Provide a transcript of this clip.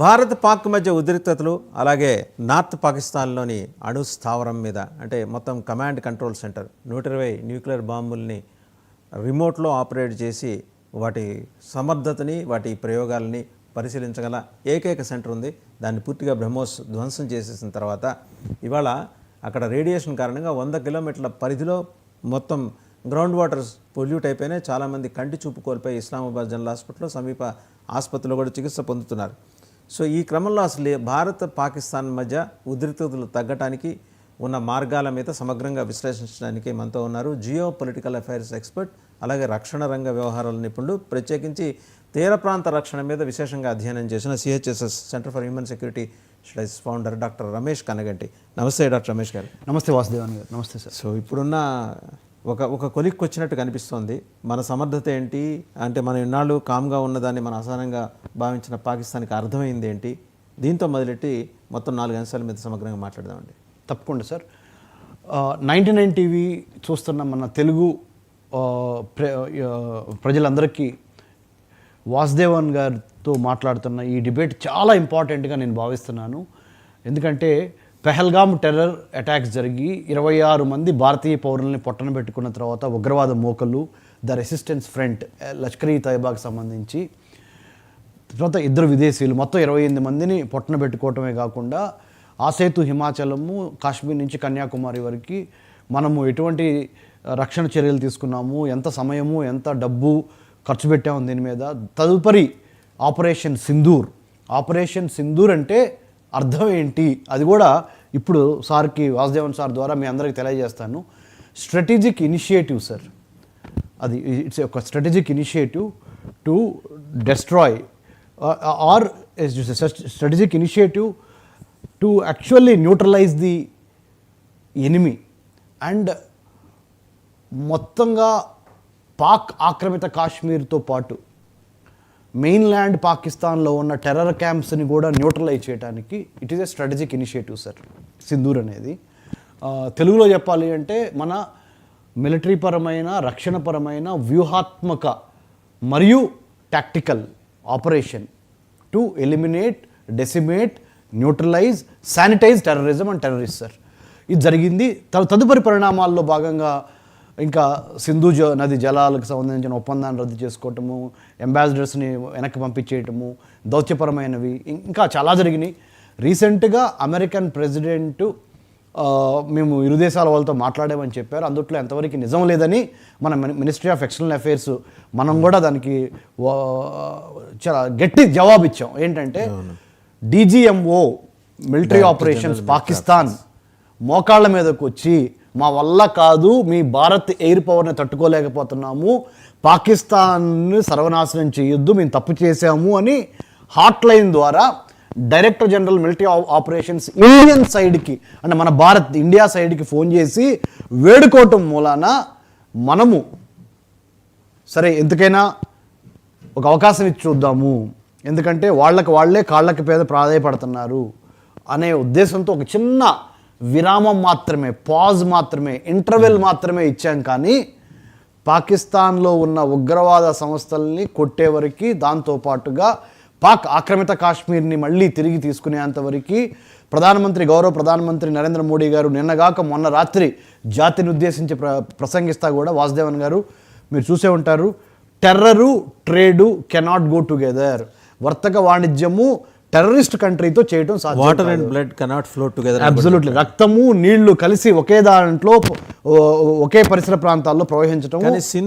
భారత్ పాక్ మధ్య ఉద్రిక్తతలు, అలాగే నార్త్ పాకిస్తాన్లోని అణు స్థావరం మీద అంటే మొత్తం కమాండ్ కంట్రోల్ సెంటర్ 120 న్యూక్లియర్ బాంబుల్ని రిమోట్లో ఆపరేట్ చేసి వాటి సమర్థతని, వాటి ప్రయోగాలని పరిశీలించగల ఏకైక సెంటర్ ఉంది. దాన్ని పూర్తిగా బ్రహ్మోస్ ధ్వంసం చేసేసిన తర్వాత ఇవాళ అక్కడ రేడియేషన్ కారణంగా 100 కిలోమీటర్ల పరిధిలో మొత్తం గ్రౌండ్ వాటర్స్ పొల్యూట్ అయిపోయినాయి. చాలామంది కంటి చూపు కోల్పోయి ఇస్లామాబాద్ జనరల్ హాస్పిటల్లో, సమీప ఆసుపత్రిలో కూడా చికిత్స పొందుతున్నారు. సో ఈ క్రమంలో అసలు భారత్ పాకిస్తాన్ మధ్య ఉద్రిక్తతలు తగ్గటానికి ఉన్న మార్గాల మీద సమగ్రంగా విశ్లేషించడానికి మనతో ఉన్నారు జియో పొలిటికల్ అఫైర్స్ ఎక్స్పర్ట్, అలాగే రక్షణ రంగ వ్యవహారాల నిపుణులు, ప్రత్యేకించి తీర ప్రాంత రక్షణ మీద విశేషంగా అధ్యయనం చేసిన CHSS centre for human security studies founder doctor Ramesh Kanaganti. నమస్తే డాక్టర్ రమేష్ గారు. నమస్తే వాసుదేవన్ గారు. నమస్తే సార్. సో ఇప్పుడున్న ఒక కొలిక్కి వచ్చినట్టు కనిపిస్తోంది. మన సమర్థత ఏంటి అంటే, మన ఇన్నాళ్ళు కామ్గా ఉన్నదాన్ని మన అసహనంగా భావించిన పాకిస్తాన్కి అర్థమైంది ఏంటి? దీంతో మొదలెట్టి మొత్తం 4 అంశాల మీద సమగ్రంగా మాట్లాడదామండి. తప్పకుండా సార్. 99 టీవీ చూస్తున్న మన తెలుగు ప్రజలందరికీ వాసుదేవన్ గారితో మాట్లాడుతున్న ఈ డిబేట్ చాలా ఇంపార్టెంట్గా నేను భావిస్తున్నాను. ఎందుకంటే పెహల్గామ్ టెర్రర్ అటాక్స్ జరిగి 26 మంది భారతీయ పౌరుల్ని పొట్టన పెట్టుకున్న తర్వాత ఉగ్రవాద మోకలు, ద రెసిస్టెన్స్ ఫ్రంట్, లష్కర్ ఈ తైబాకి సంబంధించి తర్వాత 2 విదేశీయులు, మొత్తం 28 మందిని పొట్టన పెట్టుకోవటమే కాకుండా ఆసేతు హిమాచలము, కాశ్మీర్ నుంచి కన్యాకుమారి వరకు మనము ఎటువంటి రక్షణ చర్యలు తీసుకున్నాము, ఎంత సమయము ఎంత డబ్బు ఖర్చు పెట్టాము దీని మీద. తదుపరి ఆపరేషన్ సింధూర్ అంటే అర్థం ఏంటి, అది కూడా ఇప్పుడు సార్కి, వాసుదేవన్ సార్ ద్వారా మీ అందరికీ తెలియజేస్తాను. స్ట్రాటజిక్ ఇనిషియేటివ్ సార్, అది ఇట్స్ ఒక strategic initiative to destroy or strategic initiative to actually neutralize the enemy. And మొత్తంగా పాక్ ఆక్రమిత కాశ్మీర్తో పాటు మెయిన్ల్యాండ్ పాకిస్తాన్లో ఉన్న టెర్రర్ క్యాంప్స్ని కూడా న్యూట్రలైజ్ చేయడానికి it is a strategic initiative sir Sindoor అనేది. తెలుగులో చెప్పాలి అంటే మన మిలిటరీ పరమైన, రక్షణపరమైన, వ్యూహాత్మక మరియు tactical operation to eliminate, decimate, neutralize, sanitize terrorism and terrorist sir. ఇది జరిగింది. తదుపరి పరిణామాల్లో భాగంగా ఇంకా సింధు నది జలాలకు సంబంధించిన ఒప్పందాన్ని రద్దు చేసుకోవటము, అంబాసిడర్స్ని వెనక్కి పంపించేయటము, దౌత్యపరమైనవి ఇంకా చాలా జరిగినాయి. రీసెంట్గా అమెరికన్ ప్రెసిడెంట్ మేము ఇరు దేశాల వాళ్ళతో మాట్లాడామని చెప్పారు. అందుట్లో ఎంతవరకు నిజం లేదని మన మినిస్ట్రీ ఆఫ్ ఎక్స్టర్నల్ అఫైర్స్ మనం కూడా దానికి చాలా గట్టి జవాబు ఇచ్చాం. ఏంటంటే DGMO మిలిటరీ ఆపరేషన్స్ పాకిస్తాన్ మోకాళ్ళ మీదకు వచ్చి మా వల్ల కాదు, మీ భారత్ ఎయిర్ పవర్ని తట్టుకోలేకపోతున్నాము, పాకిస్తాన్ని సర్వనాశనం చేయొద్దు, మేము తప్పు చేశాము అని హాట్లైన్ ద్వారా director general military operations Indian సైడ్కి, అంటే మన ఇండియా సైడ్కి ఫోన్ చేసి వేడుకోవటం మూలాన మనము సరే ఎందుకైనా ఒక అవకాశం ఇచ్చి చూద్దాము, ఎందుకంటే వాళ్ళే కాళ్ళకి పేద ప్రాధాయపడుతున్నారు అనే ఉద్దేశంతో ఒక చిన్న విరామం మాత్రమే, పాజ్ మాత్రమే, ఇంటర్వెల్ మాత్రమే ఇచ్చాం. కానీ పాకిస్తాన్లో ఉన్న ఉగ్రవాద సంస్థల్ని కొట్టే వరకు, దాంతోపాటుగా పాక్ ఆక్రమిత కాశ్మీర్ని మళ్ళీ తిరిగి తీసుకునేంతవరకు గౌరవ ప్రధానమంత్రి నరేంద్ర మోడీ గారు నిన్నగాక మొన్న రాత్రి జాతిని ఉద్దేశించి ప్రసంగిస్తా కూడా వాసుదేవన్ గారు మీరు చూసే ఉంటారు, terror, trade cannot go together. వర్తక వాణిజ్యము టెర్రరిస్ట్ కంట్రీతో చేయడం సాధ్యం. Water and blood cannot flow together. Absolutely. రక్తము నీళ్లు కలిసి ఒకే దాంట్లో ఒకే పరిసర ప్రాంతాల్లో ప్రవహించడం